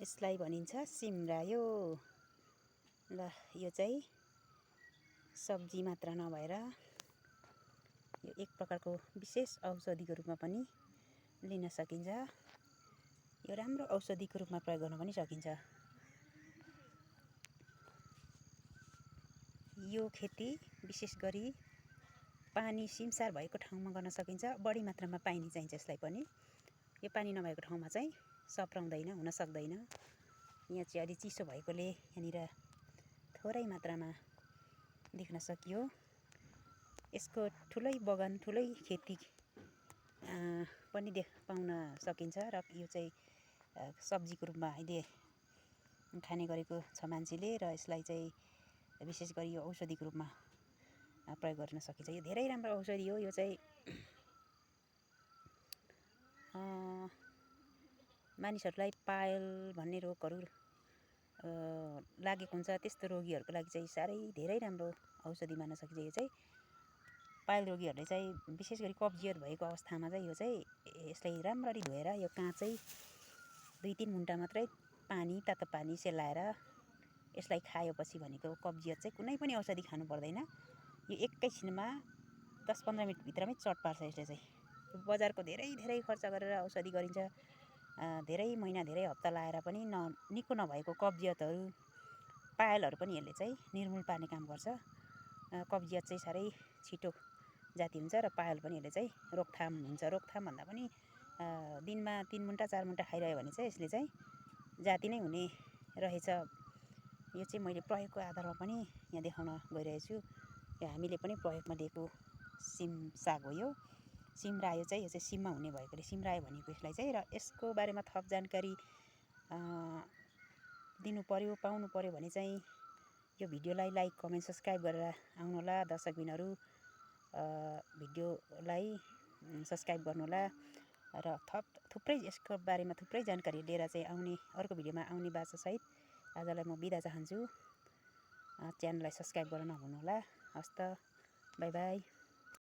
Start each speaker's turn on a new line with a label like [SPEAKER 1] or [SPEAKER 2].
[SPEAKER 1] यसलाई भनिन्छ सिमरायो। ल यो चाहिँ सब्जी मात्र नभएर यो एक प्रकारको विशेष औषधिको रूपमा पनि लिन सकिन्छ। यो राम्रो औषधिको रूपमा प्रयोग गर्न पनि सकिन्छ। यो खेती विशेष गरी पानी सिमसार भएको ठाउँमा गर्न सकिन्छ। बढी मात्रामा पानी चाहिन्छ यसलाई पनि। यो पानी नभएको ठाउँमा चाहिँ सप्राउँदैन, हुन सक्दैन। यहाँ चाहिँ अलि चिसो भएकोले यहाँनिर थोरै मात्रामा देख्न सकियो। यसको ठुलै बगान, ठुलै खेती पनि पाउन सकिन्छ र यो चाहिँ सब्जीको रूपमा अहिले खाने गरेको छ मान्छेले र यसलाई चाहिँ विशेष गरी यो औषधिको रूपमा प्रयोग गर्न सकिन्छ। यो धेरै राम्रो औषधि हो। यो चाहिँ मानिसहरूलाई पायल भन्ने रोगहरू लागेको हुन्छ, त्यस्तो रोगीहरूको लागि चाहिँ साह्रै धेरै राम्रो औषधि मान्न सकिन्छ। यो चाहिँ पायल रोगीहरूले चाहिँ विशेष गरी कब्जियत भएको अवस्थामा चाहिँ यो चाहिँ यसलाई राम्ररी धोएर यो काँचै 2-3 मुन्टा मात्रै पानी, तातो पानी सेलाएर यसलाई खाएपछि भनेको कब्जियत चाहिँ कुनै पनि औषधि खानु पर्दैन। यो एकैछिनमा 10-15 मिनटभित्रमै चट पार्छ यसले चाहिँ। बजारको धेरै खर्च गरेर औषधि गरिन्छ। धेरै महिना, धेरै हप्ता लाएर पनि निको नभएको कब्जियतहरू, पायलहरू पनि यसले चाहिँ निर्मूल पार्ने काम गर्छ। कब्जियत चाहिँ साह्रै छिटो जाती हुन्छ र पायल पनि यसले चाहिँ रोकथाम हुन्छ। रोकथाम भन्दा पनि दिनमा 3 मुन्टा 4 मुन्टा खाइरह्यो भने चाहिँ यसले चाहिँ जाती नै हुने रहेछ। यो चाहिँ मैले प्रयोगको आधारमा पनि यहाँ देखाउन गइरहेको छु। यो हामीले पनि प्रयोगमा लिएको सिम साग हो। यो सिमरायो चाहिँ यो चाहिँ सिममा हुने भएकोले सिमरायो भनेको यसलाई चाहिँ। र यसको बारेमा थप जानकारी दिनु पर्यो, पाउनु पर्यो भने चाहिँ यो भिडियोलाई लाइक, कमेन्ट, सब्सक्राइब गरेर आउनुहोला। दर्शकबिनहरू भिडियोलाई सब्सक्राइब गर्नुहोला र थुप्रै यसको बारेमा थुप्रै जानकारी लिएर चाहिँ अर्को भिडियोमा आउने बाचासहित आजलाई म बिदा चाहन्छु। च्यानललाई सब्सक्राइब गर्न नभुल्नुहोला। हस्त, बाई बाई।